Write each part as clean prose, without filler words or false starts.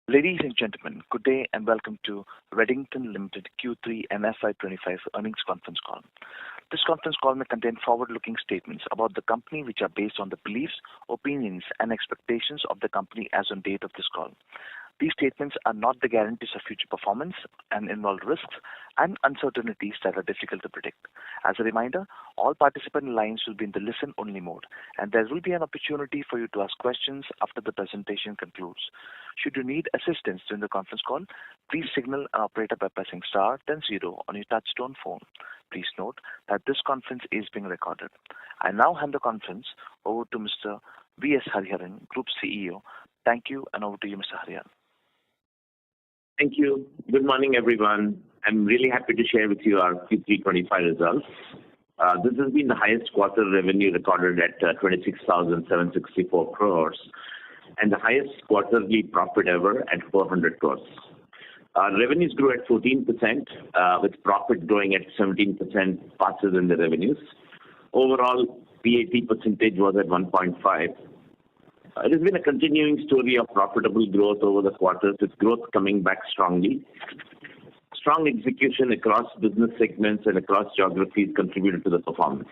Ladies and gentlemen, good day and welcome to Redington Limited Q3 and FY25 earnings conference call. This conference call may contain forward-looking statements about the company which are based on the beliefs, opinions, and expectations of the company as on date of this call. These statements are not the guarantees of future performance and involve risks and uncertainties that are difficult to predict. As a reminder, all participant lines will be in the listen-only mode, and there will be an opportunity for you to ask questions after the presentation concludes. Should you need assistance during the conference call, please signal an operator by pressing star then zero on your touchtone phone. Please note that this conference is being recorded. I now hand the conference over to Mr. V.S. Hariharan, Group CEO. Thank you, and over to you, Mr. Hariharan. Thank you. Good morning, everyone. I'm really happy to share with you our Q3 25 results. This has been the highest quarter revenue recorded at 26,764 crores and the highest quarterly profit ever at 400 crores. Our revenues grew at 14%, with profit growing at 17% faster than the revenues. Overall, PAT percentage was at 1.5. It has been a continuing story of profitable growth over the quarters, with growth coming back strongly. Strong execution across business segments and across geographies contributed to the performance.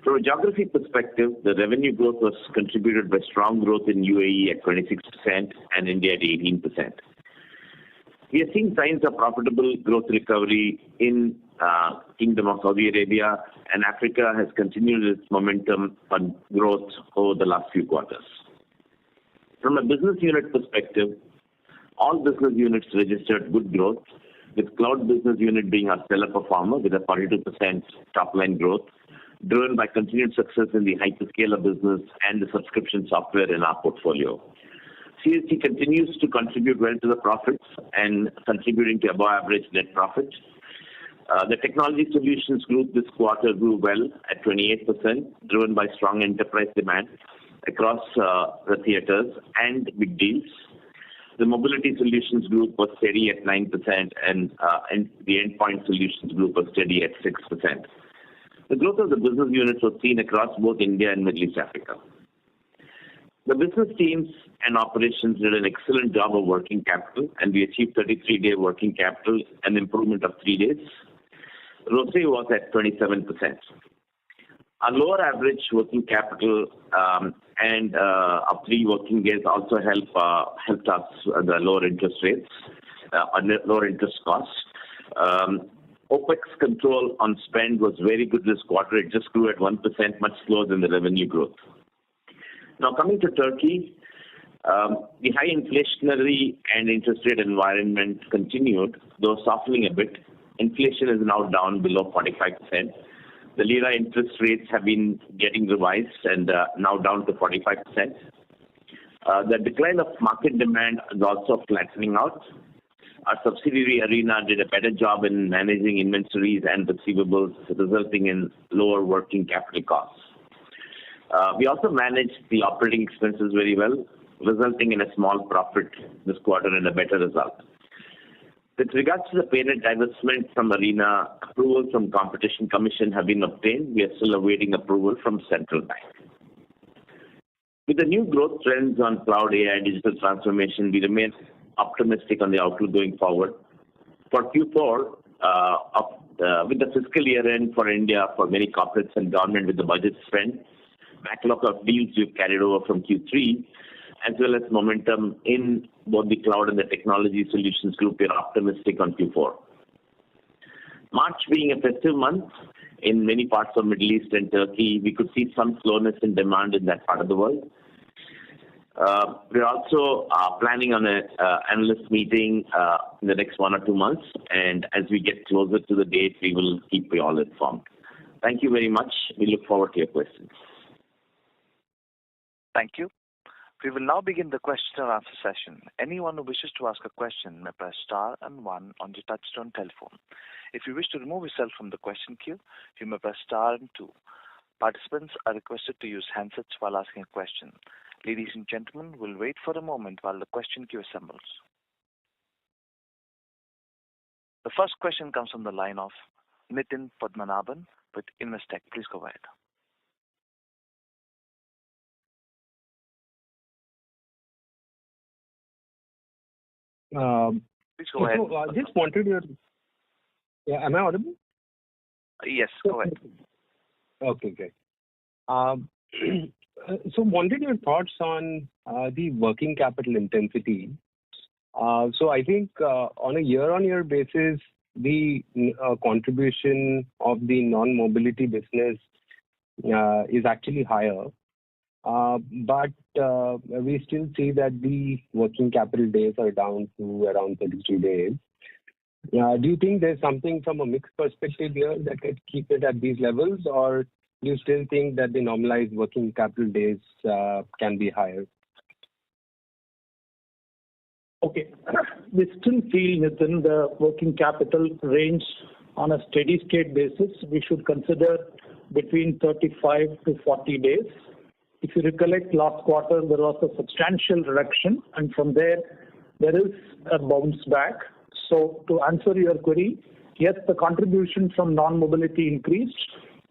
From a geography perspective, the revenue growth was contributed by strong growth in UAE at 26% and India at 18%. We are seeing signs of profitable growth recovery in Kingdom of Saudi Arabia, and Africa has continued its momentum on growth over the last few quarters. From a business unit perspective, all business units registered good growth, with cloud business unit being our stellar performer with a 42% top-line growth, driven by continued success in the hyperscaler business and the subscription software in our portfolio. CSG continues to contribute well to the profits and contributing to above-average net profit. The Technology Solutions Group this quarter grew well at 28%, driven by strong enterprise demand across the theaters and big deals. The Mobility Solutions Group was steady at 9%, and the Endpoint Solutions Group was steady at 6%. The growth of the business units was seen across both India and Middle East Africa. The business teams and operations did an excellent job of working capital, and we achieved 33-day working capital, an improvement of 3 days. ROCE was at 27%. Our lower average working capital and of 3 working days also helped us the lower interest rates, lower interest costs. OPEX control on spend was very good this quarter. It just grew at 1%, much slower than the revenue growth. Now coming to Turkey, the high inflationary and interest rate environment continued, though softening a bit. Inflation is now down below 45%. The lira interest rates have been getting revised and now down to 45%. The decline of market demand is also flattening out. Our subsidiary Arena did a better job in managing inventories and receivables, resulting in lower working capital costs. We also managed the operating expenses very well, resulting in a small profit this quarter and a better result. With regards to the parent divestment from Arena, approval from Competition Commission have been obtained. We are still awaiting approval from Central Bank. With the new growth trends on cloud, AI, digital transformation, we remain optimistic on the outlook going forward. For Q4, with the fiscal year end for India, for many corporates and government with the budget spend, backlog of deals we've carried over from Q3, as well as momentum in both the cloud and the Technology Solutions Group, we are optimistic on Q4. March being a festive month in many parts of Middle East and Turkey, we could see some slowness in demand in that part of the world. We're also planning on an analyst meeting in the next 1 or 2 months, and as we get closer to the date, we will keep you all informed. Thank you very much. We look forward to your questions. Thank you. We will now begin the question and answer session. Anyone who wishes to ask a question may press star and 1 on your touchtone telephone. If you wish to remove yourself from the question queue, you may press star and 2. Participants are requested to use handsets while asking a question. Ladies and gentlemen, we'll wait for a moment while the question queue assembles. The first question comes from the line of Nitin Padmanabhan with Investec. Please go ahead. Please go ahead. So, just wanted your... Yeah, am I audible? Yes, go ahead. Okay, great. So wanted your thoughts on the working capital intensity. So I think on a year-on-year basis, the contribution of the non-mobility business is actually higher. But we still see that the working capital days are down to around 33 days. Do you think there's something from a mix perspective here that could keep it at these levels, or do you still think that the normalized working capital days can be higher? Okay. We still feel within the working capital range on a steady state basis. We should consider between 35 to 40 days. If you recollect, last quarter there was a substantial reduction, and from there is a bounce back. So to answer your query, yes, the contribution from non-mobility increased,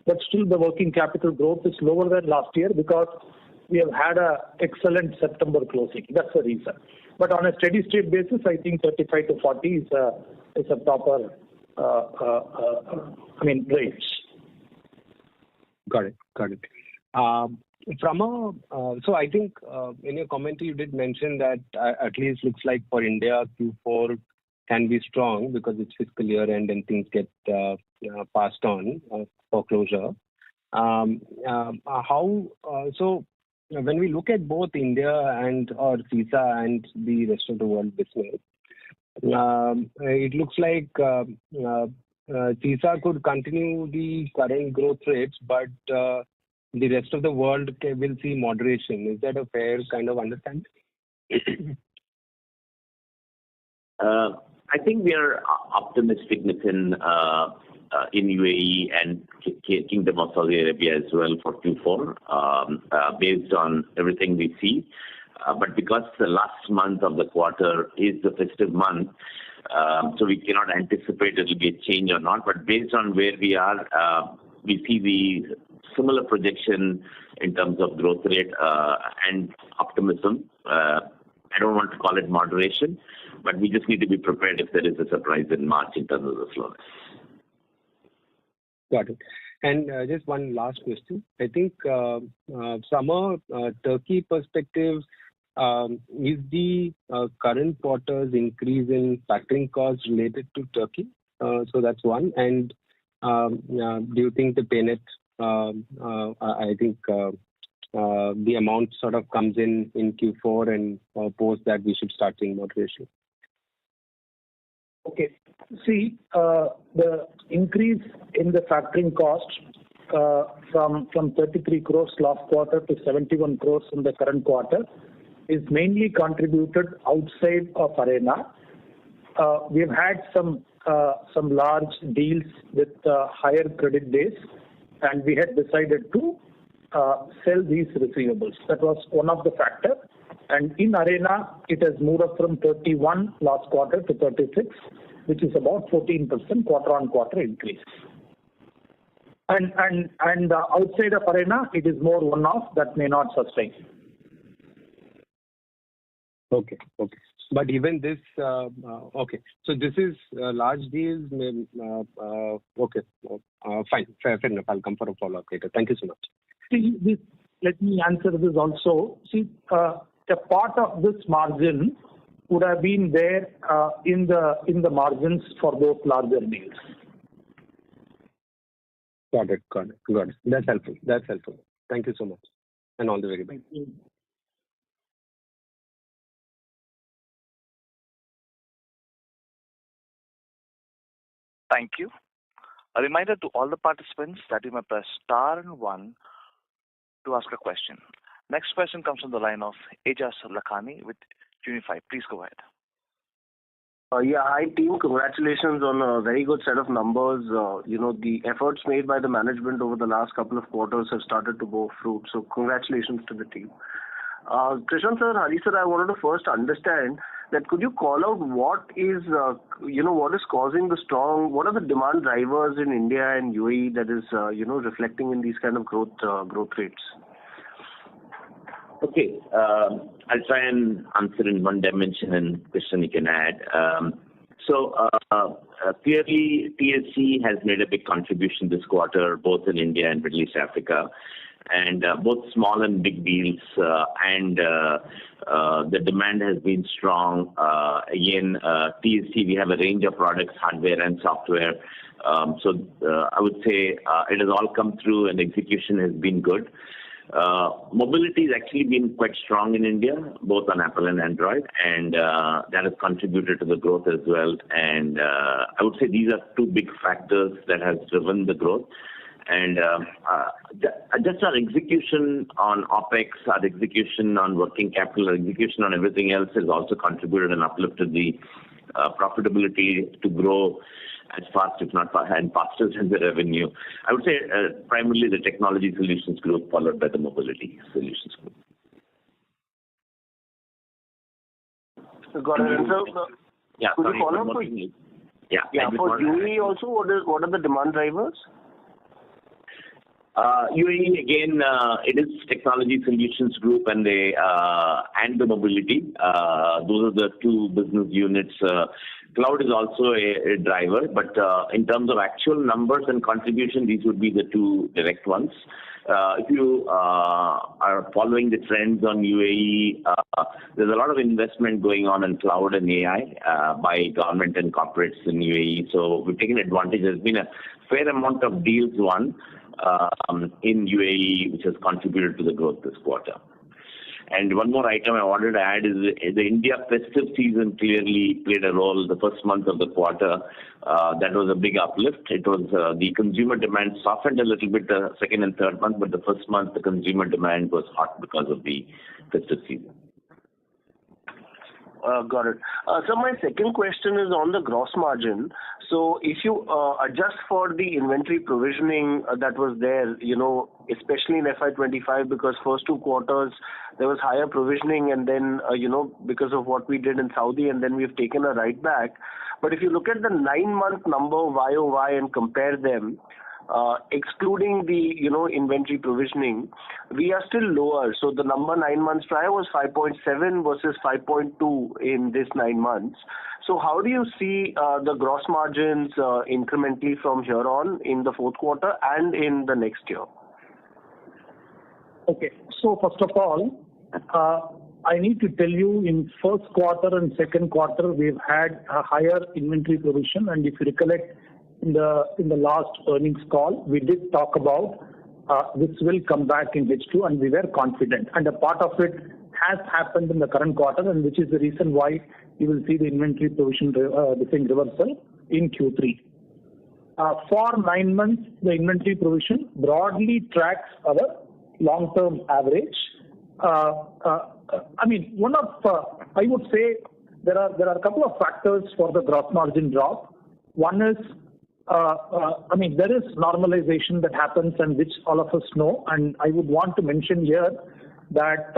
but still the working capital growth is lower than last year because we have had an excellent September closing. That's the reason. But on a steady state basis, I think 35 to 40 is a proper range. Got it. So I think in your commentary you did mention that at least looks like for India Q4 can be strong because it's fiscal year end and things get passed on for closure. So when we look at both India or CISA and the rest of the world business, it looks like CISA could continue the current growth rates, but the rest of the world will see moderation. Is that a fair kind of understanding? I think we are optimistic within in UAE and Kingdom of Saudi Arabia as well for Q4 based on everything we see. But because the last month of the quarter is the festive month, so we cannot anticipate it will be a change or not. But based on where we are, we see the similar projection in terms of growth rate and optimism. I don't want to call it moderation, but we just need to be prepared if there is a surprise in March in terms of the slowness. Got it. And just one last question. I think from a Turkey perspective, is the current quarter's increase in factoring costs related to Turkey? So that's one. And do you think the paynet, I think the amount sort of comes in Q4 and post that we should start seeing moderation? Okay. See, the increase in the factoring cost from 33 crores last quarter to 71 crores in the current quarter is mainly contributed outside of Arena. We've had some large deals with higher credit days, and we had decided to sell these receivables. That was one of the factors. And in Arena, it has moved up from 31 last quarter to 36, which is about 14% quarter-on-quarter increase. And outside of Arena, it is more one-off that may not sustain. Okay. But even this, okay. So this is large deals. Okay. Fine. Fair enough. I'll come for a follow-up later. Thank you so much. See, let me answer this also. See, a part of this margin would have been there in the margins for those larger deals. Got it. That's helpful. Thank you so much. And all the very best. Thank you. Thank you. A reminder to all the participants that you may press star and 1 to ask a question. Next question comes from the line of Aejas Lakhani with Unify. Please go ahead. Hi team, congratulations on a very good set of numbers. The efforts made by the management over the last couple of quarters have started to bear fruit. So congratulations to the team. Krishnan sir, Hari sir, I wanted to first understand that could you call out what is causing the strong, what are the demand drivers in India and UAE that is, reflecting in these kind of growth rates? Okay. I'll try and answer in one dimension, and Christian, you can add. Clearly, TSC has made a big contribution this quarter, both in India and Middle East Africa, and both small and big deals, and the demand has been strong. Again, TSC, we have a range of products, hardware and software. I would say it has all come through, and execution has been good. Mobility has actually been quite strong in India, both on Apple and Android, and that has contributed to the growth as well. And I would say these are two big factors that has driven the growth. And just our execution on OPEX, our execution on working capital, our execution on everything else has also contributed and uplifted the profitability to grow as fast, if not and faster than the revenue. I would say primarily the technology solutions group, followed by the mobility solutions group. Got it. Yeah, could sorry, you follow up for for UAE also? What are the demand drivers? UAE again, it is technology solutions group and the mobility. Those are the two business units. Cloud is also a driver, but in terms of actual numbers and contribution, these would be the two direct ones. If you are following the trends on UAE, there's a lot of investment going on in cloud and AI by government and corporates in UAE. So we've taken advantage. There's been a fair amount of deals won in UAE, which has contributed to the growth this quarter. And one more item I wanted to add is the India festive season clearly played a role. The first month of the quarter, that was a big uplift. It was the consumer demand softened a little bit the second and third month, but the first month the consumer demand was hot because of the festive season. Got it. So my second question is on the gross margin. So if you adjust for the inventory provisioning that was there, especially in FY25, because first two quarters there was higher provisioning, and then, because of what we did in Saudi, and then we've taken a write back. But if you look at the 9-month number YOY and compare them, excluding the inventory provisioning, we are still lower. So the number 9 months prior was 5.7 versus 5.2 in this 9 months. So how do you see the gross margins incrementally from here on in the fourth quarter and in the next year? Okay. So first of all, I need to tell you, in first quarter and second quarter we've had a higher inventory provision, and if you recollect, in the last earnings call, we did talk about this will come back in H2, and we were confident. And a part of it has happened in the current quarter, and which is the reason why you will see the inventory provision reversal in Q3. For 9 months, the inventory provision broadly tracks our long-term average. I would say there are a couple of factors for the gross margin drop. One is, there is normalization that happens, and which all of us know. And I would want to mention here that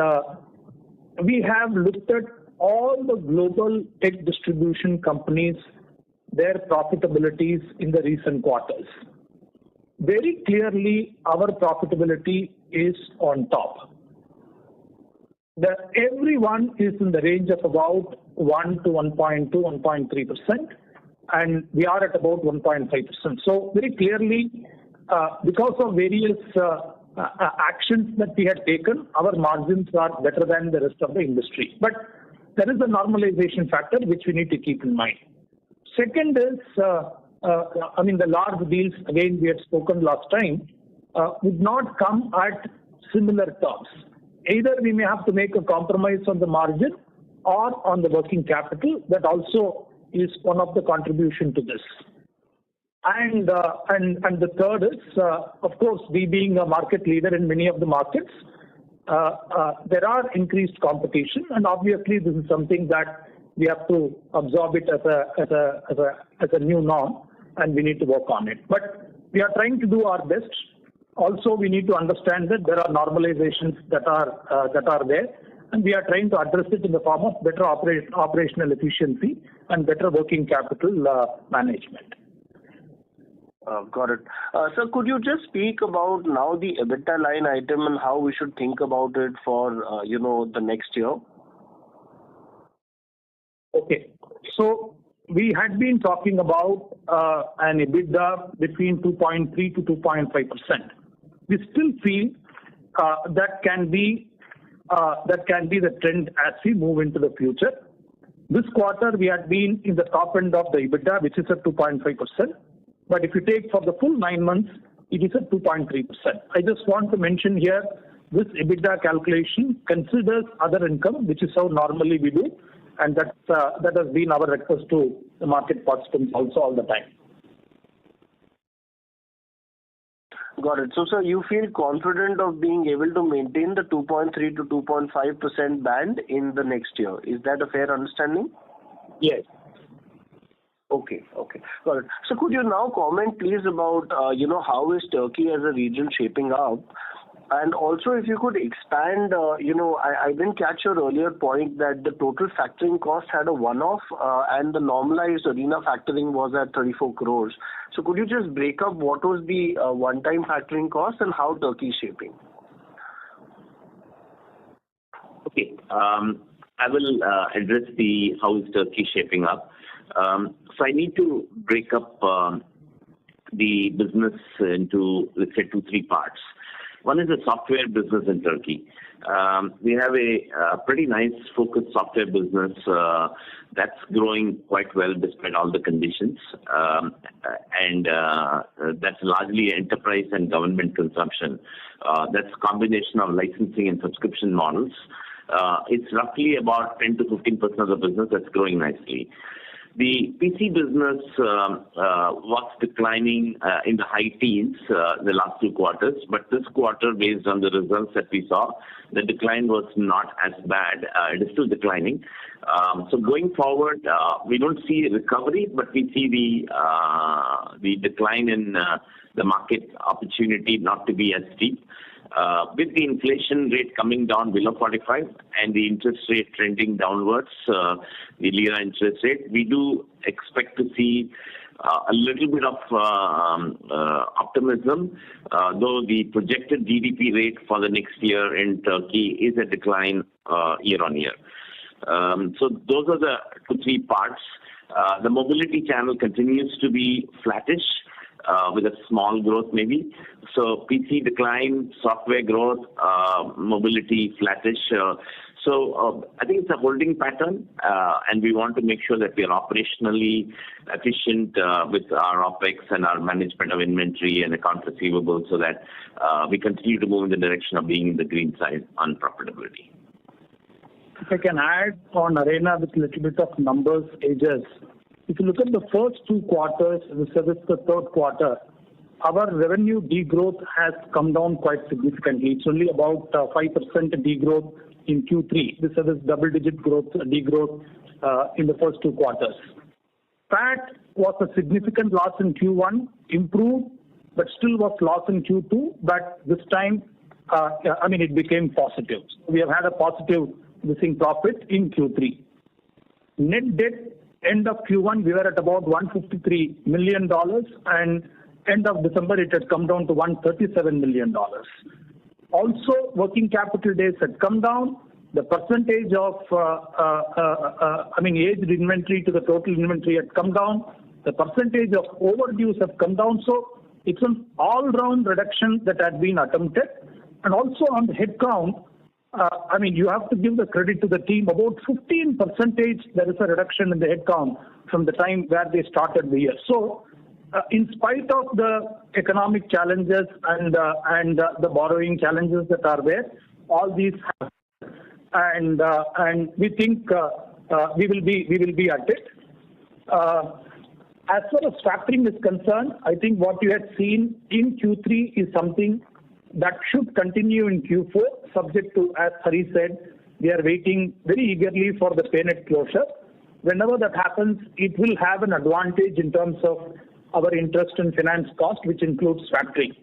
we have looked at all the global tech distribution companies, their profitabilities in the recent quarters. Very clearly, our profitability is on top. Everyone is in the range of about 1 to 1.2, 1.3%. And we are at about 1.5%. So very clearly, because of various actions that we had taken, our margins are better than the rest of the industry. But there is a normalization factor which we need to keep in mind. Second is, the large deals, again, we had spoken last time, would not come at similar terms. Either we may have to make a compromise on the margin or on the working capital. That also is one of the contribution to this. And the third is, of course, we being a market leader in many of the markets, there are increased competition, and obviously this is something that we have to absorb it as a new norm, and we need to work on it. But we are trying to do our best. Also, we need to understand that there are normalizations that are there, and we are trying to address it in the form of better operational efficiency and better working capital management. Got it. Sir, could you just speak about now the EBITDA line item and how we should think about it for, the next year? Okay. So we had been talking about an EBITDA between 2.3 to 2.5%. We still feel that can be the trend as we move into the future. This quarter we had been in the top end of the EBITDA, which is at 2.5%. But if you take for the full 9 months, it is at 2.3%. I just want to mention here, this EBITDA calculation considers other income, which is how normally we do, and that has been our request to the market participants also all the time. Got it. So, sir, you feel confident of being able to maintain the 2.3 to 2.5% band in the next year. Is that a fair understanding? Yes. Okay. Got it. So could you now comment, please, about, how is Turkey as a region shaping up? And also, if you could expand, I didn't catch your earlier point that the total factoring cost had a one-off and the normalized arena factoring was at 34 crores. So could you just break up what was the one-time factoring cost and how Turkey is shaping? Okay. I will address how is Turkey shaping up. So I need to break up the business into, let's say, 2-3 parts. One is the software business in Turkey. We have a pretty nice focused software business that's growing quite well despite all the conditions. And that's largely enterprise and government consumption. That's a combination of licensing and subscription models. It's roughly about 10 to 15% of the business that's growing nicely. The PC business was declining in the high teens the last 2 quarters, but this quarter, based on the results that we saw, the decline was not as bad. It is still declining. So going forward, we don't see a recovery, but we see the decline in the market opportunity not to be as steep. With the inflation rate coming down below 45 and the interest rate trending downwards, the lira interest rate, we do expect to see a little bit of optimism, though the projected GDP rate for the next year in Turkey is a decline year on year. So those are the 2-3 parts. The mobility channel continues to be flattish, with a small growth maybe. So PC decline, software growth, mobility flattish. So I think it's a holding pattern, and we want to make sure that we are operationally efficient with our OPEX and our management of inventory and account receivable so that we continue to move in the direction of being in the green side on profitability. If I can add on Arena with a little bit of numbers, Aegis. If you look at the first 2 quarters, this is the third quarter, our revenue degrowth has come down quite significantly. It's only about 5% degrowth in Q3. This is double-digit degrowth in the first 2 quarters. PAT was a significant loss in Q1, improved, but still was loss in Q2. But this time, it became positive. We have had a positive profit in Q3. Net debt, end of Q1, we were at about $153 million, and end of December, it had come down to $137 million. Also, working capital days had come down. The percentage of aged inventory to the total inventory had come down. The percentage of overdues have come down. So it's an all-round reduction that had been attempted. And also on the headcount, you have to give the credit to the team. About 15% there is a reduction in the headcount from the time where they started the year. So, in spite of the economic challenges and the borrowing challenges that are there, all these have, and we think we will be at it. As far as factoring is concerned, I think what you had seen in Q3 is something that should continue in Q4, subject to, as Hari said, we are waiting very eagerly for the paynet closure. Whenever that happens, it will have an advantage in terms of our interest and finance cost, which includes factoring.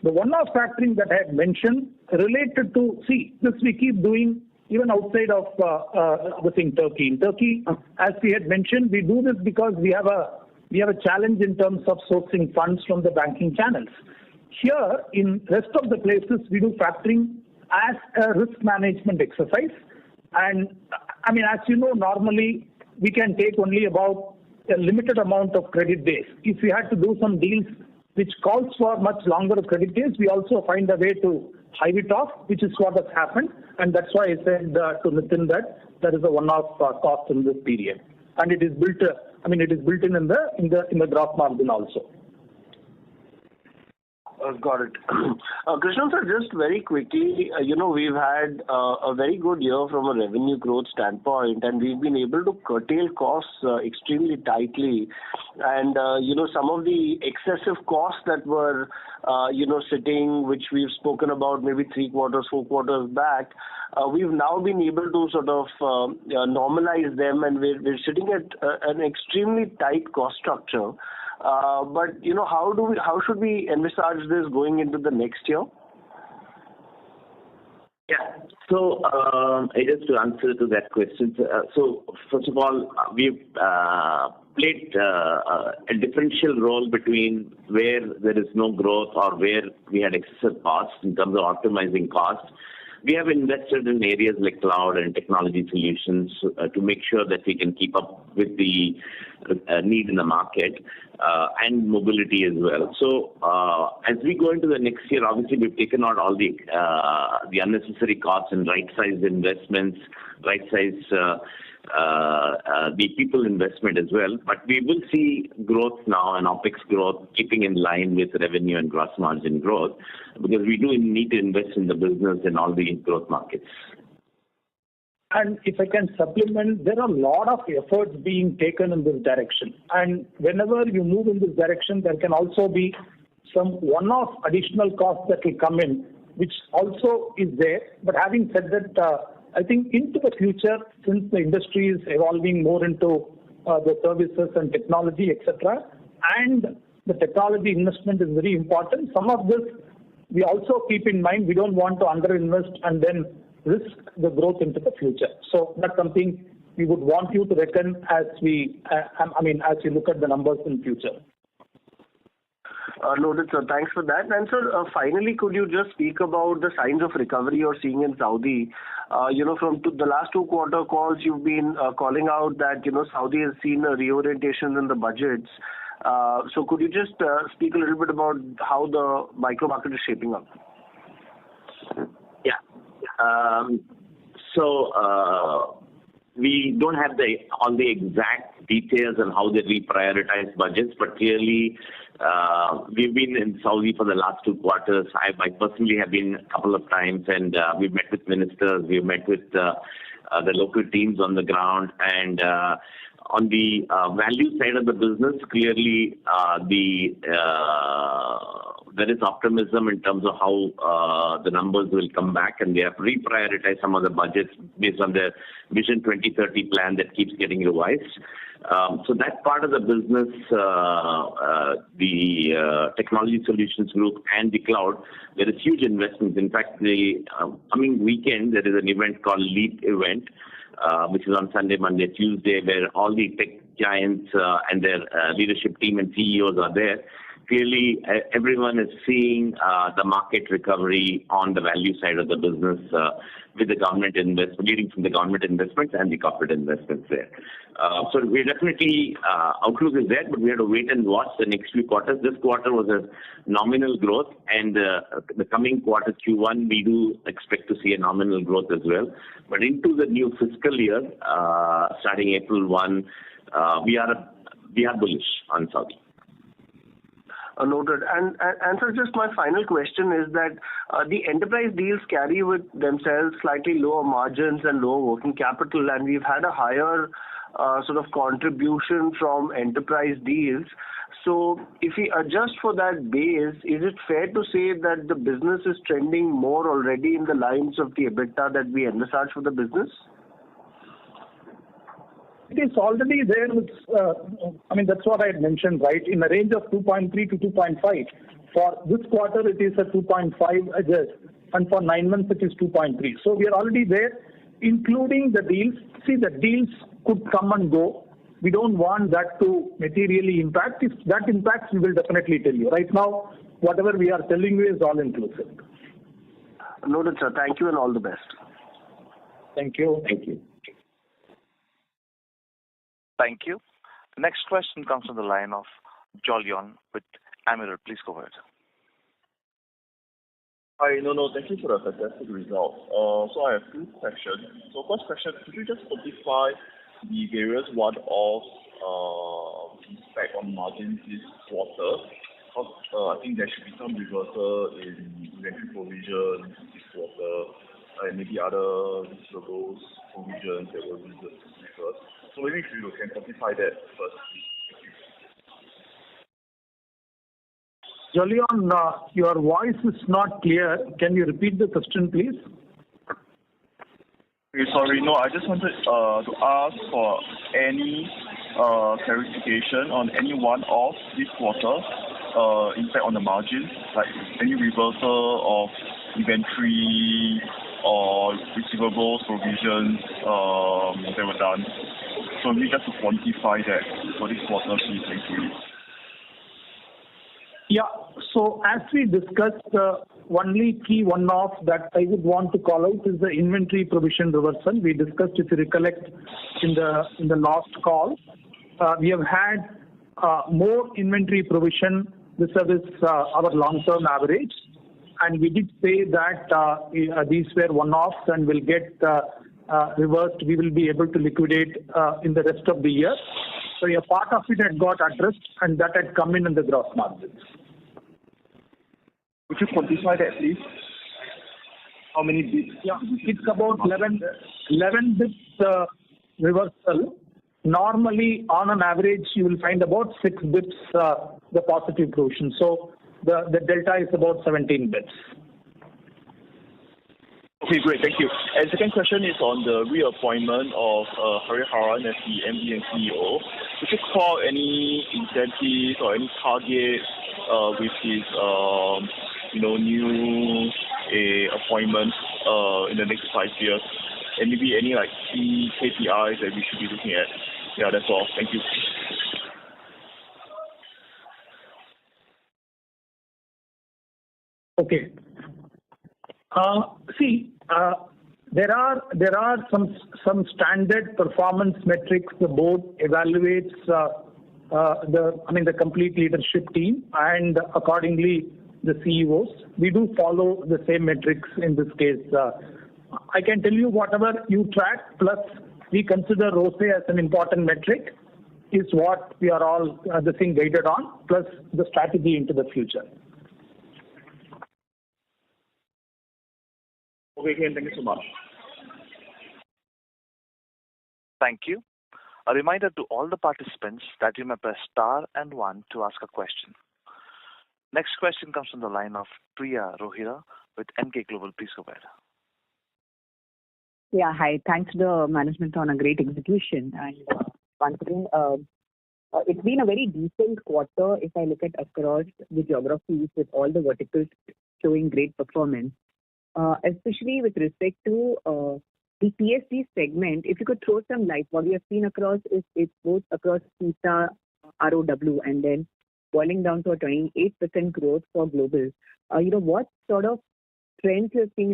The one-off factoring that I had mentioned related to, this we keep doing even outside of Turkey. In Turkey, as we had mentioned, we do this because we have a we have a challenge in terms of sourcing funds from the banking channels. Here, in rest of the places, we do factoring as a risk management exercise. And I mean, as you know, normally we can take only about a limited amount of credit days. If we had to do some deals which calls for much longer credit days, we also find a way to hive it off, which is what has happened. And that's why I said to Nitin that there is a one-off cost in this period. And it is built, it is built in the gross margin also. Got it. Krishnan sir, just very quickly, we've had a very good year from a revenue growth standpoint, and we've been able to curtail costs extremely tightly. And, some of the excessive costs that were, sitting, which we've spoken about maybe 3 quarters, 4 quarters back, we've now been able to sort of normalize them, and we're sitting at an extremely tight cost structure. But how should we envisage this going into the next year? Yeah. So just to answer to that question, so first of all, we've played a differential role between where there is no growth or where we had excessive costs in terms of optimizing costs. We have invested in areas like cloud and technology solutions to make sure that we can keep up with the need in the market and mobility as well. So as we go into the next year, obviously we've taken out all the unnecessary costs and right-sized investments, right-sized the people investment as well. But we will see growth now and OPEX growth keeping in line with revenue and gross margin growth, because we do need to invest in the business in all the growth markets. And if I can supplement, there are a lot of efforts being taken in this direction. And whenever you move in this direction, there can also be some one-off additional costs that will come in, which also is there. But having said that, I think into the future, since the industry is evolving more into the services and technology, etc., and the technology investment is very important, some of this we also keep in mind. We don't want to underinvest and then risk the growth into the future. So that's something we would want you to reckon as we, as you look at the numbers in future. Noted, sir. Thanks for that. And sir, finally, could you just speak about the signs of recovery you're seeing in Saudi? From the last 2 quarter calls, you've been calling out that, Saudi has seen a reorientation in the budgets. So could you just speak a little bit about how the micro market is shaping up? Yeah. We don't have all the exact details on how they reprioritize budgets, but clearly we've been in Saudi for the last 2 quarters. I personally have been a couple of times, and we've met with ministers, we've met with the local teams on the ground, and on the value side of the business, clearly there is optimism in terms of how the numbers will come back, and they have reprioritized some of the budgets based on the Vision 2030 plan that keeps getting revised. So that part of the business, the technology solutions group and the cloud, there is huge investments. In fact, the coming weekend, there is an event called LEAP event, which is on Sunday, Monday, Tuesday, where all the tech giants and their leadership team and CEOs are there. Clearly, everyone is seeing the market recovery on the value side of the business with the government leading from the government investments and the corporate investments there. So we're definitely, outlook is there, but we have to wait and watch the next few quarters. This quarter was a nominal growth, and the coming quarter, Q1, we do expect to see a nominal growth as well. But into the new fiscal year, starting April 1, we are bullish on Saudi. Noted. And sir, just my final question is that the enterprise deals carry with themselves slightly lower margins and lower working capital, and we've had a higher sort of contribution from enterprise deals. So if we adjust for that base, is it fair to say that the business is trending more already in the lines of the EBITDA that we envisage for the business? It is already there. That's what I had mentioned, right? In the range of 2.3 to 2.5. For this quarter, it is a 2.5 adjust, and for 9 months, it is 2.3. So we are already there, including the deals. See, the deals could come and go. we don't want that to materially impact. If that impacts, we will definitely tell you. Right now, whatever we are telling you is all inclusive. Noted, sir. Thank you and all the best. Thank you. Thank you. Thank you. The next question comes from the line of Jolyon with Amiral. Please go ahead. Hi, thank you for the fantastic result. So I have two questions. So first question, could you just quantify the various one-off impact on margins this quarter? Because I think there should be some reversal in inventory provisions this quarter, and maybe other receivables provisions that were reversed. So maybe if you can quantify that first, please. Jolyon, your voice is not clear. Can you repeat the question, please? Okay, sorry. No, I just wanted to ask for any clarification on any one-off this quarter impact on the margin, like any reversal of inventory or receivables provisions that were done. So maybe just to quantify that for this quarter, please. Thank you. Yeah. So as we discussed, the only key one-off that I would want to call out is the inventory provision reversal. We discussed, if you recollect, in the last call. We have had more inventory provision vis-a-vis our long-term average, and we did say that these were one-offs and will get reversed. We will be able to liquidate in the rest of the year. So a part of it had got addressed, and that had come in the gross margins. Could you quantify that, please? How many bits? Yeah, it's about 11 bits reversal. Normally, on an average, you will find about 6 bits the positive provision. So the delta is about 17 bits. Okay, great. Thank you. And second question is on the reappointment of Hariharan as the MD and CEO. Could you call any incentives or any targets with his new appointment in the next 5 years? And maybe any key KPIs that we should be looking at? Yeah, that's all. Thank you. Okay. There are some standard performance metrics the board evaluates the complete leadership team and accordingly the CEOs. We do follow the same metrics in this case. I can tell you whatever you track plus we consider ROCE as an important metric is what we are all guided on, plus the strategy into the future. Okay, thank you so much. Thank you. A reminder to all the participants that you may press star and 1 to ask a question. Next question comes from the line of Priya Rohira with Emkay Global. Please go ahead. Yeah, hi. Thanks to the management on a great execution. And once again, it's been a very decent quarter if I look at across the geographies with all the verticals showing great performance, especially with respect to the TSD segment. If you could throw some light, what we have seen across is it's both across CISA, ROW, and then boiling down to a 28% growth for global. What sort of trends you're seeing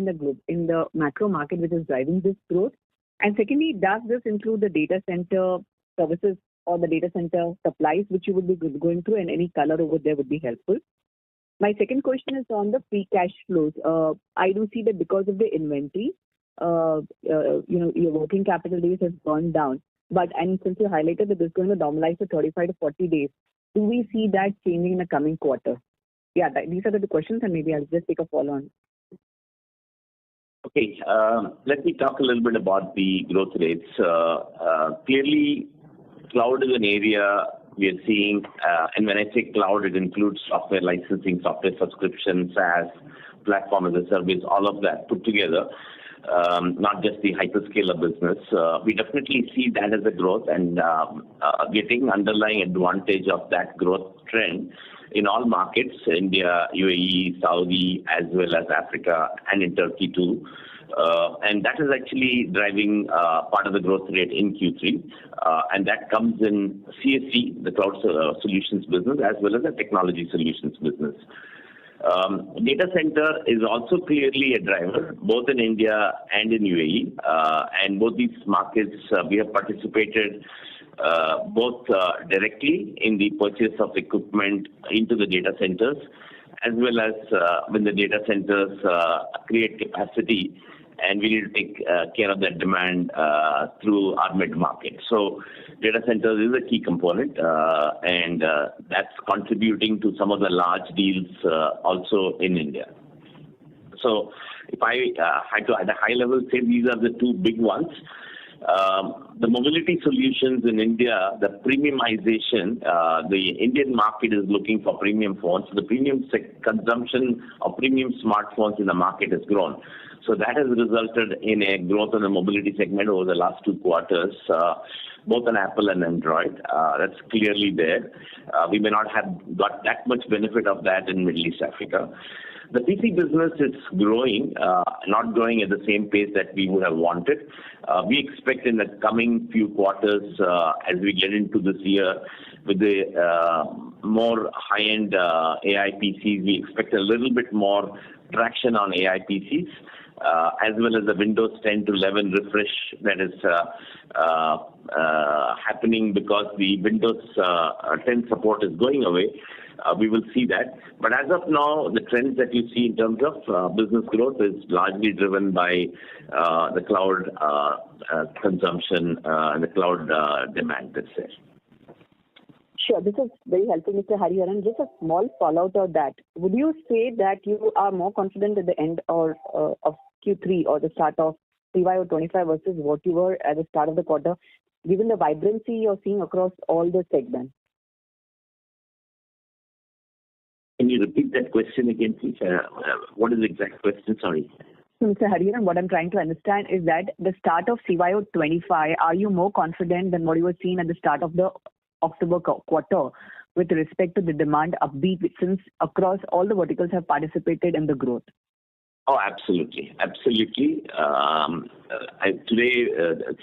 in the macro market which is driving this growth? And secondly, does this include the data center services or the data center supplies which you would be going through, and any color over there would be helpful? My second question is on the free cash flows. I do see that because of the inventory, your working capital days has gone down. And since you highlighted that this is going to normalize to 35 to 40 days, do we see that changing in the coming quarter? Yeah, these are the questions, and maybe I'll just take a follow-on. Okay, let me talk a little bit about the growth rates. Clearly, cloud is an area we are seeing, and when I say cloud, it includes software licensing, software subscriptions, SaaS, platform as a service, all of that put together, not just the hyperscaler business. We definitely see that as a growth and getting underlying advantage of that growth trend in all markets, India, UAE, Saudi, as well as Africa, and in Turkey too. And that is actually driving part of the growth rate in Q3. And that comes in CSC, the cloud solutions business, as well as the technology solutions business. Data center is also clearly a driver, both in India and in UAE. And both these markets, we have participated both directly in the purchase of equipment into the data centers, as well as when the data centers create capacity, and we need to take care of that demand through our mid-market. So data centers is a key component, and that's contributing to some of the large deals also in India. So if I had to, at a high level, say these are the two big ones. The mobility solutions in India, the premiumization, the Indian market is looking for premium phones. The premium consumption of premium smartphones in the market has grown. So that has resulted in a growth in the mobility segment over the last 2 quarters, both on Apple and Android. That's clearly there. We may not have got that much benefit of that in Middle East Africa. The PC business is growing, not growing at the same pace that we would have wanted. We expect in the coming few quarters, as we get into this year, with the more high-end AI PCs, we expect a little bit more traction on AI PCs, as well as the Windows 10 to 11 refresh that is happening because the Windows 10 support is going away. We will see that. But as of now, the trends that you see in terms of business growth is largely driven by the cloud consumption and the cloud demand that's there. Sure. This is very helpful, Mr. Hariharan. Just a small follow-up of that. Would you say that you are more confident at the end of Q3 or the start of FY25 versus what you were at the start of the quarter, given the vibrancy you're seeing across all the segments? Can you repeat that question again, please? What is the exact question? Sorry. So, Mr. Hariharan, what I'm trying to understand is that the start of FY25, are you more confident than what you were seeing at the start of the October quarter with respect to the demand upbeat, since across all the verticals have participated in the growth? Oh, absolutely. Absolutely.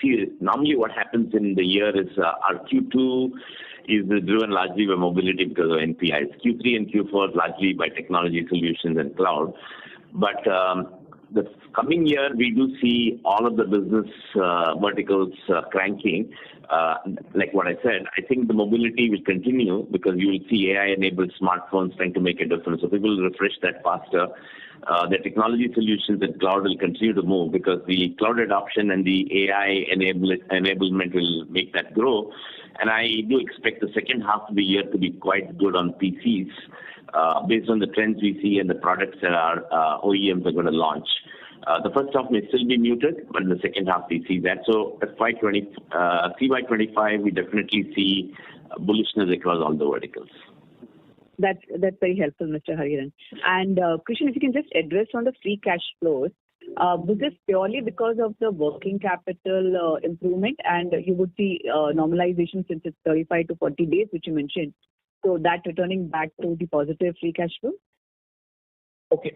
See, normally what happens in the year is our Q2 is driven largely by mobility because of NPIs. Q3 and Q4 largely by technology solutions and cloud. But the coming year, we do see all of the business verticals cranking. Like what I said, I think the mobility will continue because you will see AI-enabled smartphones trying to make a difference. So people will refresh that faster. The technology solutions and cloud will continue to move because the cloud adoption and the AI enablement will make that grow. And I do expect the second half of the year to be quite good on PCs based on the trends we see and the products that our OEMs are going to launch. The first half may still be muted, but in the second half we see that. So CY25, we definitely see bullishness across all the verticals. That's very helpful, Mr. Hariharan. And Krishnan, if you can just address on the free cash flows, was this purely because of the working capital improvement, and you would see normalization since it's 35 to 40 days, which you mentioned, so that returning back to the positive free cash flow? Okay.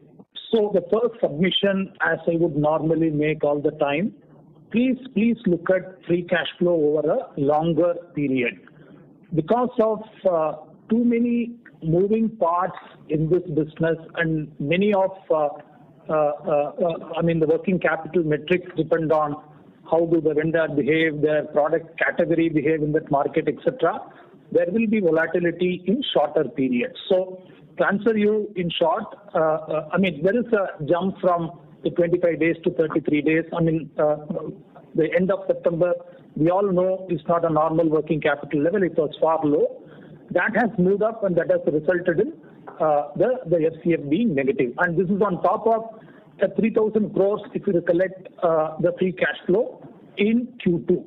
So the first submission, as I would normally make all the time, please look at free cash flow over a longer period. Because of too many moving parts in this business and many of the working capital metrics depend on how do the vendor behave, their product category behave in that market, etc. There will be volatility in shorter periods. So to answer you in short, there is a jump from the 25 days to 33 days. The end of September, we all know is not a normal working capital level. It was far low. That has moved up and that has resulted in the FCF being negative. And this is on top of the 3,000 crores, if you recollect, the free cash flow in Q2.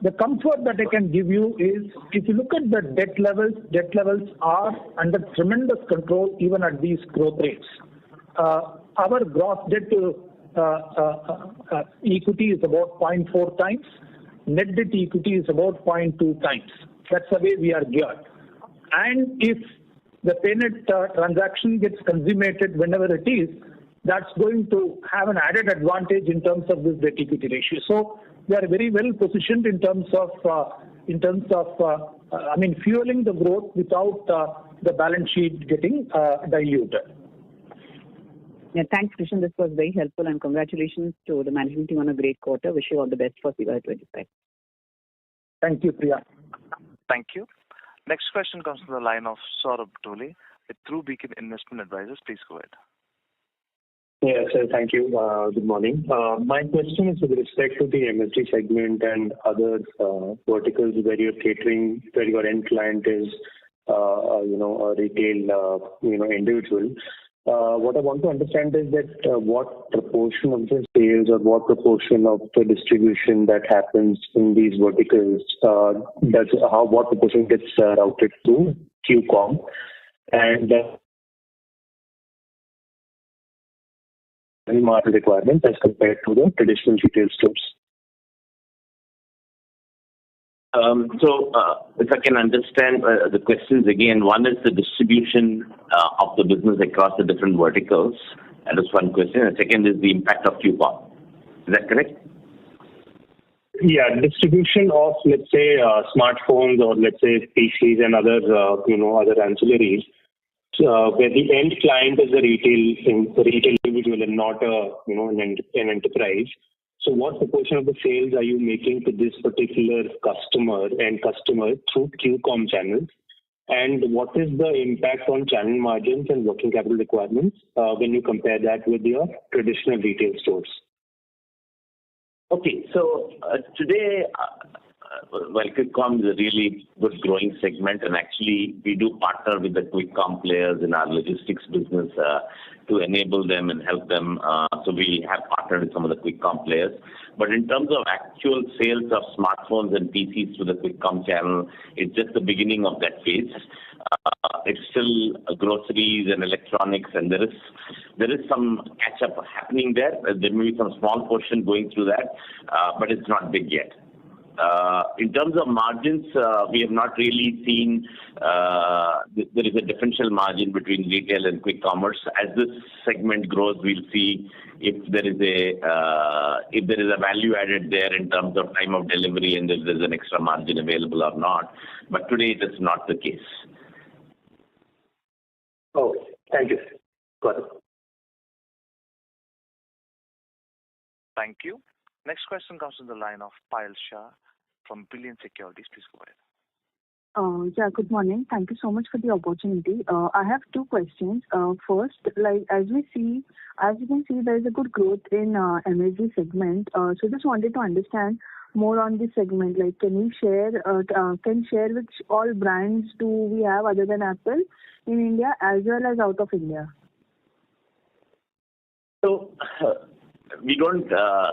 The comfort that I can give you is, if you look at the debt levels are under tremendous control even at these growth rates. Our gross debt to equity is about 0.4 times. Net debt to equity is about 0.2 times. That's the way we are geared. And if the payment transaction gets consummated whenever it is, that's going to have an added advantage in terms of this debt equity ratio. So we are very well positioned in terms of fueling the growth without the balance sheet getting diluted. Yeah, thanks, Krishnan. This was very helpful, and congratulations to the management team on a great quarter. Wish you all the best for FY25. Thank you, Priya. Thank you. Next question comes from the line of Saurabh Dhole with True Beacon Investment Advisors. Please go ahead. Yes, sir. Thank you. Good morning. My question is with respect to the MSG segment and other verticals where you're catering, where your end client is, a retail, individual. What I want to understand is that what proportion of the sales or what proportion of the distribution that happens in these verticals, what proportion gets routed to QCOM, and market requirements as compared to the traditional retail stores. If I can understand the questions again, one is the distribution of the business across the different verticals. That is one question. And second is the impact of QCOM. Is that correct? Yeah, distribution of, let's say, smartphones or let's say PCs and other ancillaries, where the end client is a retail individual and not an enterprise. So what proportion of the sales are you making to this particular customer through QCOM channels? And what is the impact on channel margins and working capital requirements when you compare that with your traditional retail stores? Okay, so today, QuickCom is a really good growing segment, and actually we do partner with the QuickCom players in our logistics business to enable them and help them. So we have partnered with some of the QuickCom players. But in terms of actual sales of smartphones and PCs to the QuickCom channel, it's just the beginning of that phase. It's still groceries and electronics, and there is some catch-up happening there. There may be some small portion going through that, but it's not big yet. In terms of margins, we have not really seen there is a differential margin between retail and quick commerce. As this segment grows, we'll see if there is a value added there in terms of time of delivery and if there's an extra margin available or not. But today it is not the case. Oh, thank you. Got it. Thank you. Next question comes from the line of Payal Shah from Billion Securities. Please go ahead. Good morning. Thank you so much for the opportunity. I have two questions. First, as you can see, there is a good growth in MSG segment. So just wanted to understand more on this segment. Like, can you share which all brands do we have other than Apple in India as well as out of India? So we don't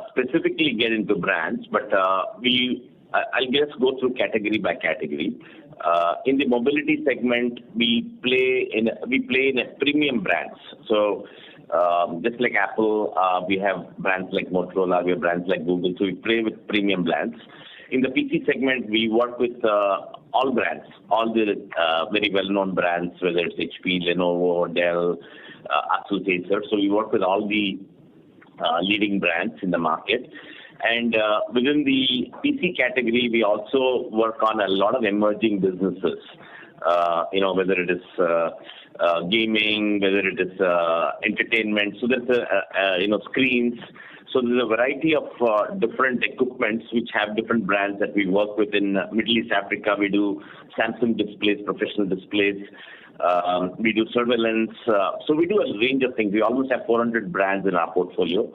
specifically get into brands, but I'll just go through category by category. In the mobility segment, we play in a premium brands. So just like Apple, we have brands like Motorola, we have brands like Google. So we play with premium brands. In the PC segment, we work with all brands, all the very well-known brands, whether it's HP, Lenovo, Dell, Asus, Acer. So we work with all the leading brands in the market. And within the PC category, we also work on a lot of emerging businesses, whether it is gaming, whether it is entertainment. So there's screens. So there's a variety of different equipments which have different brands that we work with. In Middle East Africa, we do Samsung displays, professional displays. We do surveillance. So we do a range of things. We almost have 400 brands in our portfolio.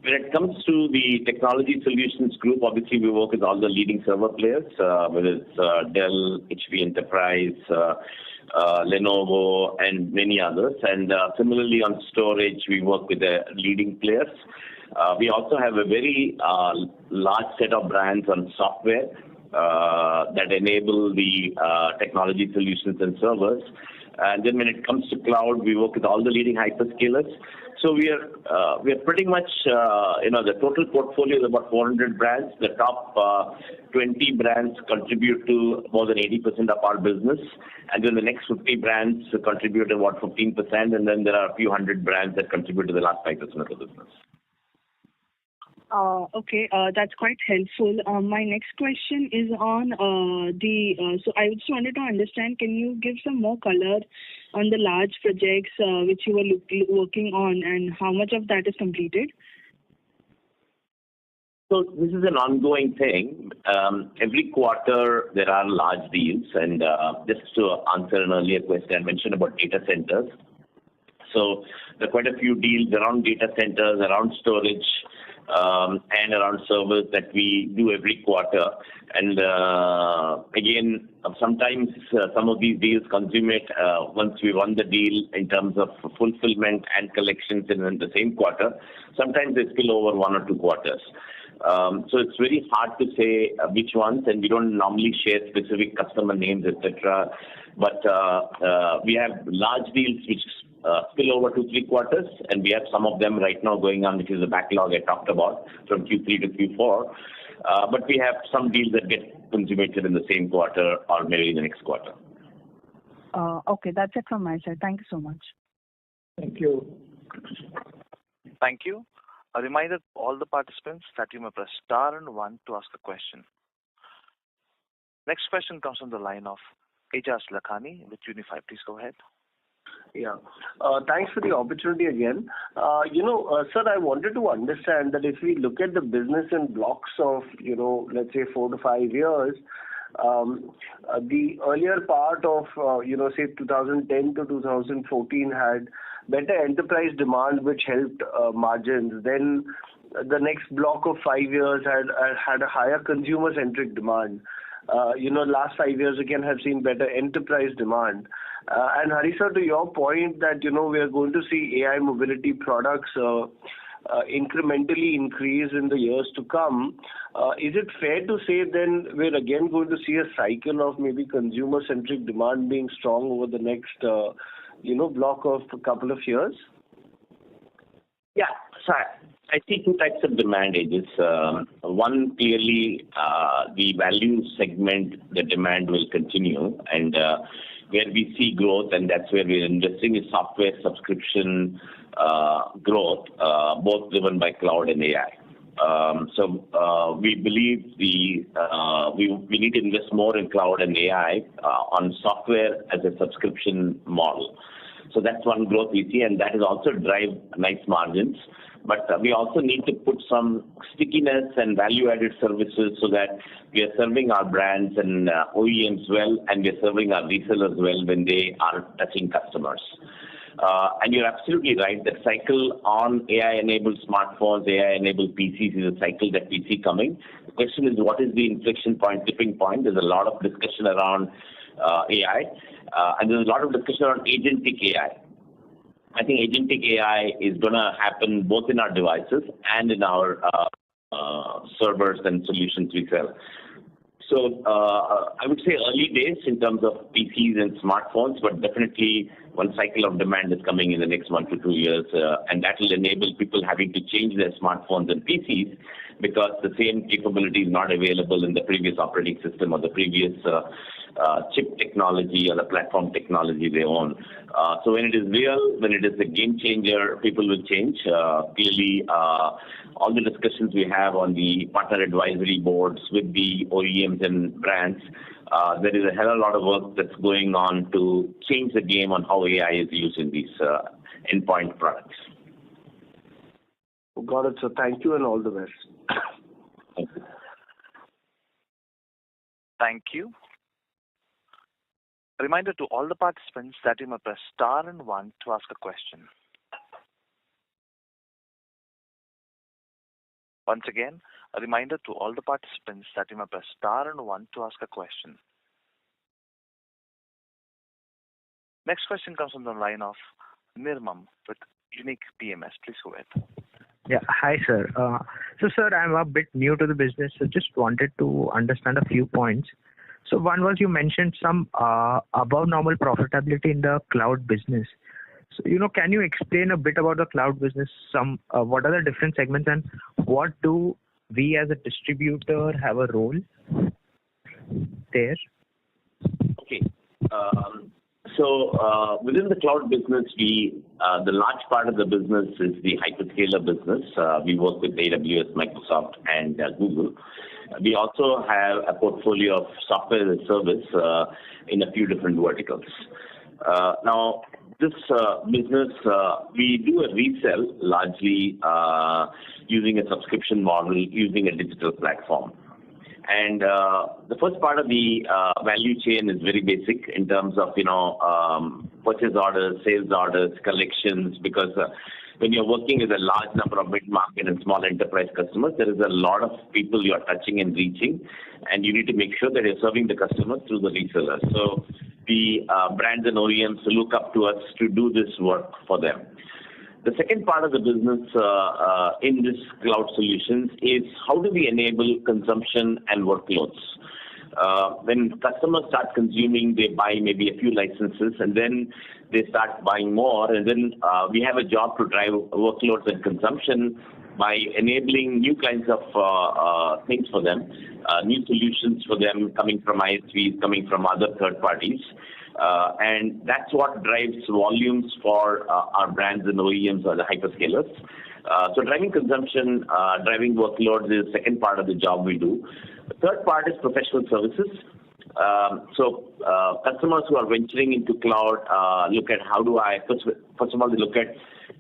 When it comes to the technology solutions group, obviously we work with all the leading server players, whether it's Dell, HP Enterprise, Lenovo, and many others. And similarly on storage, we work with the leading players. We also have a very large set of brands on software that enable the technology solutions and servers. And then when it comes to cloud, we work with all the leading hyperscalers. So we are pretty much, the total portfolio is about 400 brands. The top 20 brands contribute to more than 80% of our business, and then the next 50 brands contribute about 15%, and then there are a few hundred brands that contribute to the last 5% of the business. Okay, that's quite helpful. My next question is on so I just wanted to understand, can you give some more color on the large projects which you were working on, and how much of that is completed? So this is an ongoing thing. Every quarter there are large deals, and just to answer an earlier question, I mentioned about data centers. So there are quite a few deals around data centers, around storage, and around servers that we do every quarter. And again, sometimes some of these deals consummate once we run the deal in terms of fulfillment and collections in the same quarter. Sometimes they spill over 1 or 2 quarters. So it's very hard to say which ones, and we don't normally share specific customer names, etc. But we have large deals which spill over 2-3 quarters, and we have some of them right now going on, which is the backlog I talked about from Q3 to Q4. But we have some deals that get consummated in the same quarter or maybe in the next quarter. Okay, that's it from my side. Thank you so much. Thank you. Thank you. A reminder to all the participants that you may press star and 1 to ask a question. Next question comes from the line of Aejas Lakhani with Unify. Please go ahead. Yeah. Thanks for the opportunity again. Sir, I wanted to understand that if we look at the business in blocks of, let's say 4 to 5 years, the earlier part of, say 2010 to 2014 had better enterprise demand, which helped margins. Then the next block of 5 years had a higher consumer-centric demand. Last 5 years again have seen better enterprise demand. And Hari sir, to your point that, we are going to see AI mobility products incrementally increase in the years to come, is it fair to say then we're again going to see a cycle of maybe consumer-centric demand being strong over the next, block of a couple of years? Yeah, so I see 2 types of demand, Aejas. One, clearly, the value segment, the demand will continue, and where we see growth, and that's where we're investing, is software subscription growth, both driven by cloud and AI. So we believe we need to invest more in cloud and AI on software as a subscription model. So that's one growth we see, and that is also drive nice margins. But we also need to put some stickiness and value-added services so that we are serving our brands and OEMs well, and we are serving our resellers well when they are touching customers. And you're absolutely right. The cycle on AI-enabled smartphones, AI-enabled PCs is a cycle that we see coming. The question is, what is the inflection point, tipping point? There's a lot of discussion around AI, and there's a lot of discussion around agentic AI. I think agentic AI is going to happen both in our devices and in our servers and solutions we sell. So I would say early days in terms of PCs and smartphones, but definitely one cycle of demand is coming in the next 1 to 2 years, and that will enable people having to change their smartphones and PCs because the same capability is not available in the previous operating system or the previous chip technology or the platform technology they own. So when it is real, when it is a game changer, people will change. Clearly, all the discussions we have on the partner advisory boards with the OEMs and brands, there is a hell of a lot of work that's going on to change the game on how AI is used in these endpoint products. Got it, sir. Thank you and all the best. Thank you. Thank you. A reminder to all the participants that you may press star and 1 to ask a question. Once again, a reminder to all the participants that you may press star and 1 to ask a question. Next question comes from the line of Nirmam with Unique PMS. Please go ahead. Yeah, hi sir. So sir, I'm a bit new to the business, so just wanted to understand a few points. So one was you mentioned some above normal profitability in the cloud business. So, can you explain a bit about the cloud business? What are the different segments, and what do we as a distributor have a role there? Okay. So within the cloud business, the large part of the business is the hyperscaler business. We work with AWS, Microsoft, and Google. We also have a portfolio of software as a service in a few different verticals. Now, this business, we do a resell largely using a subscription model, using a digital platform. And the first part of the value chain is very basic in terms of, purchase orders, sales orders, collections, because when you're working with a large number of mid-market and small enterprise customers, there is a lot of people you're touching and reaching, and you need to make sure that you're serving the customers through the resellers. So the brands and OEMs look up to us to do this work for them. The second part of the business in this cloud solutions is how do we enable consumption and workloads. When customers start consuming, they buy maybe a few licenses, and then they start buying more, and then we have a job to drive workloads and consumption by enabling new kinds of things for them, new solutions for them coming from ISVs, coming from other third parties. And that's what drives volumes for our brands and OEMs or the hyperscalers. So driving consumption, driving workloads is the second part of the job we do. The third part is professional services. So customers who are venturing into cloud look at how do I, first of all, they look at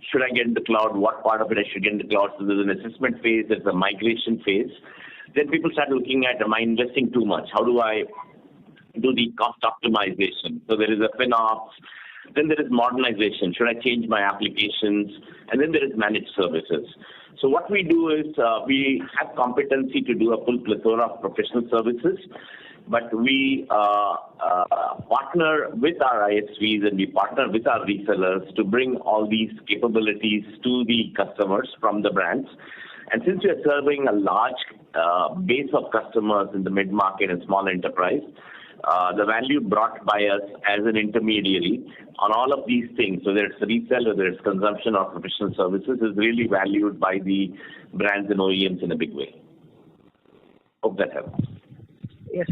should I get into cloud, what part of it I should get into cloud. So there's an assessment phase, there's a migration phase. Then people start looking at, am I investing too much? How do I do the cost optimization? So there is a FinOps, then there is modernization. Should I change my applications? And then there is managed services. So what we do is we have competency to do a full plethora of professional services, but we partner with our ISVs and we partner with our resellers to bring all these capabilities to the customers from the brands. And since we are serving a large base of customers in the mid-market and small enterprise, the value brought by us as an intermediary on all of these things, whether it's resell, whether it's consumption or professional services, is really valued by the brands and OEMs in a big way. Hope that helps. Yes.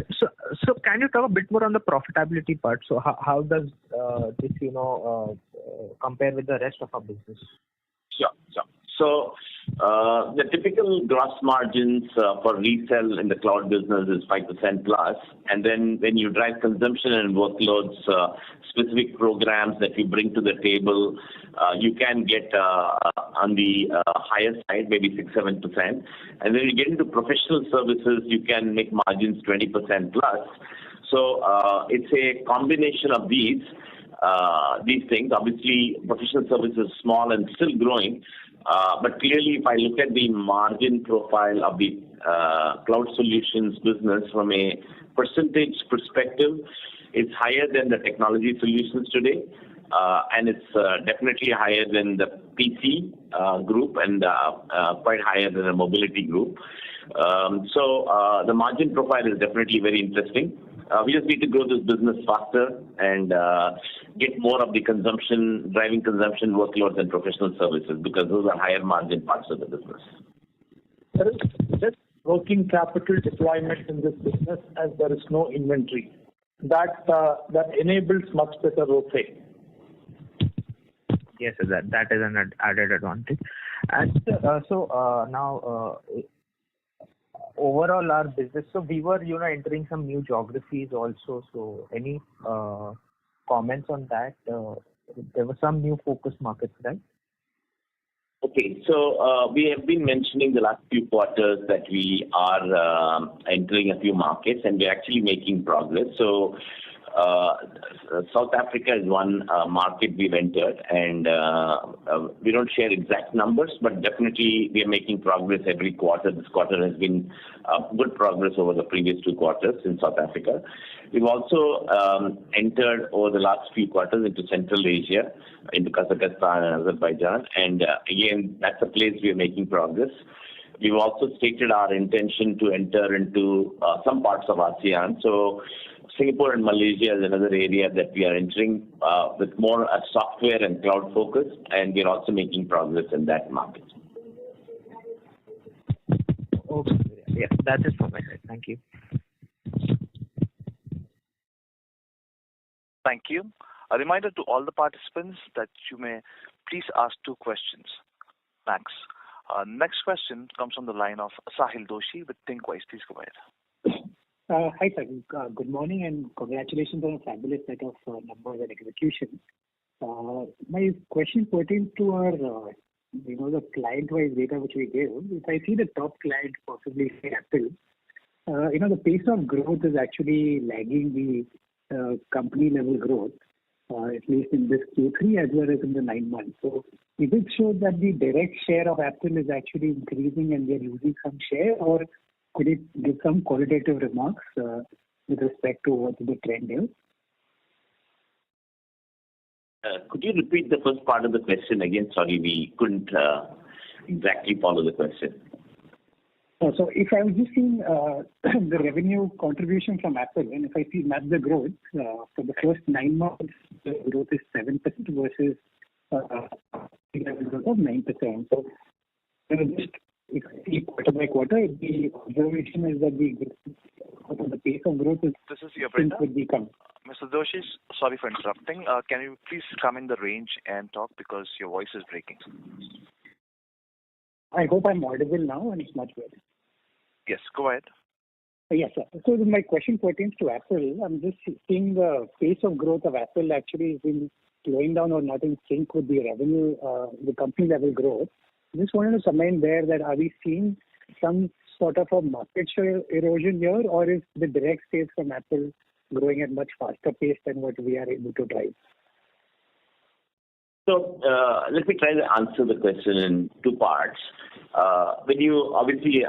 So can you talk a bit more on the profitability part? So how does this, compare with the rest of our business? Sure. So the typical gross margins for resell in the cloud business is 5% plus. And then when you drive consumption and workloads, specific programs that you bring to the table, you can get on the higher side, maybe 6-7%. And then you get into professional services, you can make margins 20% plus. So it's a combination of these things. Obviously, professional services is small and still growing. But clearly, if I look at the margin profile of the cloud solutions business from a percentage perspective, it's higher than the technology solutions today. And it's definitely higher than the PC group and quite higher than the mobility group. So the margin profile is definitely very interesting. We just need to grow this business faster and get more of the consumption, driving consumption workloads and professional services, because those are higher margin parts of the business. There is just working capital deployment in this business as there is no inventory. That enables much better ROFE. Yes, that is an added advantage. And now overall our business, so we were entering some new geographies also. So any comments on that? There were some new focus markets, right? Okay, so we have been mentioning the last few quarters that we are entering a few markets and we're actually making progress. So South Africa is one market we've entered, and we don't share exact numbers, but definitely we are making progress every quarter. This quarter has been good progress over the previous 2 quarters in South Africa. We've also entered over the last few quarters into Central Asia, into Kazakhstan and Azerbaijan, and again, that's a place we are making progress. we've also stated our intention to enter into some parts of ASEAN. So Singapore and Malaysia is another area that we are entering with more a software and cloud focus, and we're also making progress in that market. Okay. Yeah, that's it from my side. Thank you. Thank you. A reminder to all the participants that you may please ask 2 questions max. Next question comes from the line of Sahil Doshi with ThinkWise. Please go ahead. Hi, sir. Good morning and congratulations on a fabulous set of numbers and execution. My question pertains to our, the client-wise data which we gave. If I see the top client, possibly say Apple, the pace of growth is actually lagging the company-level growth, at least in this Q3 as well as in the 9 months. So is it show that the direct share of Apple is actually increasing and we are losing some share, or could it give some qualitative remarks with respect to what the trend is? Could you repeat the first part of the question again? Sorry, we couldn't exactly follow the question. So if I was just seeing the revenue contribution from Apple, and if I see map the growth for the first 9 months, the growth is 7% versus growth of 9%. So just if I see quarter by quarter, the observation is that the pace of growth is this is your operator. Would become. Mr. Doshi, sorry for interrupting. Can you please come in the range and talk because your voice is breaking? I hope I'm audible now and it's much better. Yes, go ahead. Yes, sir. So my question pertains to Apple. I'm just seeing the pace of growth of Apple actually has been slowing down or not in sync with the revenue, the company level growth. I just wanted to comment there that are we seeing some sort of a market share erosion here, or is the direct sales from Apple growing at much faster pace than what we are able to drive? So let me try to answer the question in 2 parts. When you obviously,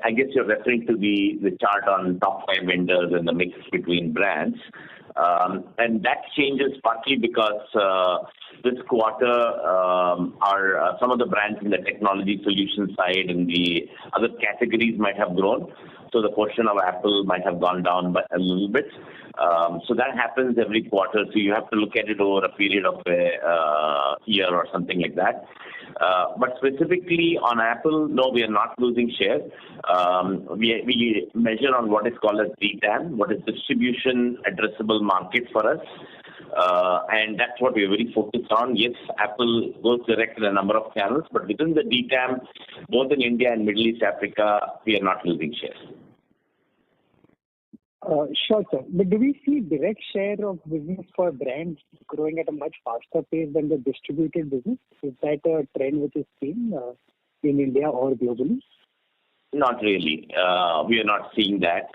I guess you're referring to the chart on top 5 vendors and the mix between brands. And that changes partly because this quarter some of the brands in the technology solution side and the other categories might have grown. So the portion of Apple might have gone down by a little bit. So that happens every quarter. So you have to look at it over a period of a year or something like that. But specifically on Apple, no, we are not losing share. We measure on what is called as DTAM, what is distribution addressable market for us. And that's what we're very focused on. Yes, Apple goes direct in a number of channels, but within the DTAM, both in India and Middle East Africa, we are not losing shares. Sure, sir. But do we see direct share of business for brands growing at a much faster pace than the distributed business? Is that a trend which is seen in India or globally? Not really. We are not seeing that.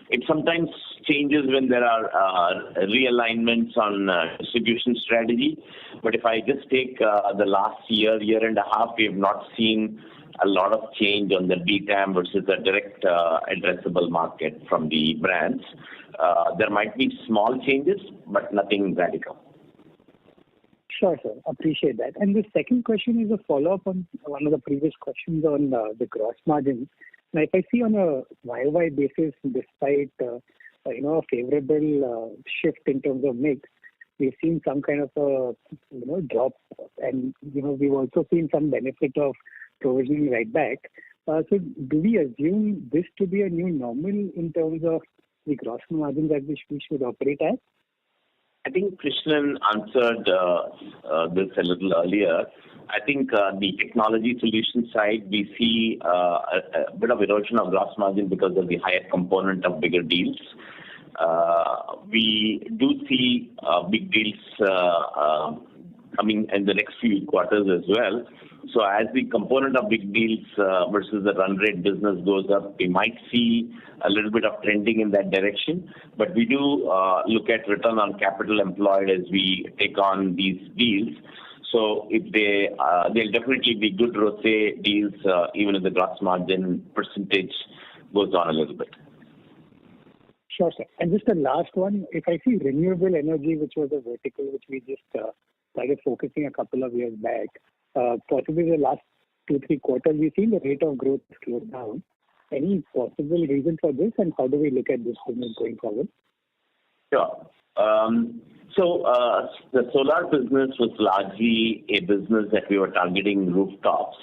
It sometimes changes when there are realignments on distribution strategy. But if I just take the last year and a half, we have not seen a lot of change on the DTAM versus the direct addressable market from the brands. There might be small changes, but nothing radical. Sure, sir. Appreciate that. And the second question is a follow-up on one of the previous questions on the gross margins. Now, if I see on a YOY basis, despite a favorable shift in terms of mix, we've seen some kind of a drop, and we've also seen some benefit of provisioning right back. So do we assume this to be a new normal in terms of the gross margin that we should operate at? I think Krishnan answered this a little earlier. I think the technology solution side, we see a bit of erosion of gross margin because of the higher component of bigger deals. We do see big deals coming in the next few quarters as well. So as the component of big deals versus the run rate business goes up, we might see a little bit of trending in that direction. But we do look at return on capital employed as we take on these deals. So if they'll definitely be good ROCE deals, even if the gross margin percentage goes down a little bit. Sure, sir. And just the last one, if I see renewable energy, which was a vertical which we just started focusing a couple of years back, possibly the last 2-3 quarters, we've seen the rate of growth slow down. Any possible reason for this, and how do we look at this business going forward? Sure. The solar business was largely a business that we were targeting rooftops.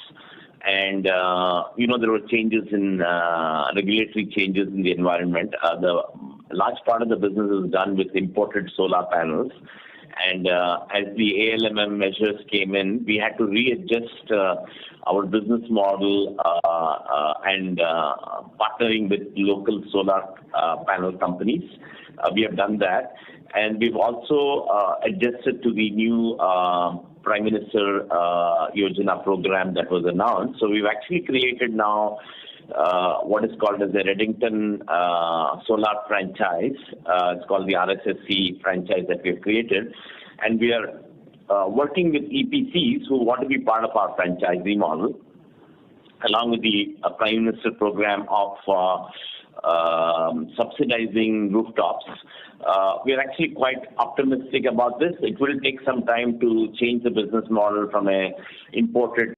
And, there were changes in regulatory changes in the environment. The large part of the business is done with imported solar panels. And as the ALMM measures came in, we had to readjust our business model and partnering with local solar panel companies. We have done that. And we've also adjusted to the new Prime Minister Yojana program that was announced. So we've actually created now what is called as the Redington Solar franchise. It's called the RSSC franchise that we have created. And we are working with EPCs who want to be part of our franchisee model, along with the Prime Minister program of subsidizing rooftops. We are actually quite optimistic about this. It will take some time to change the business model from a imported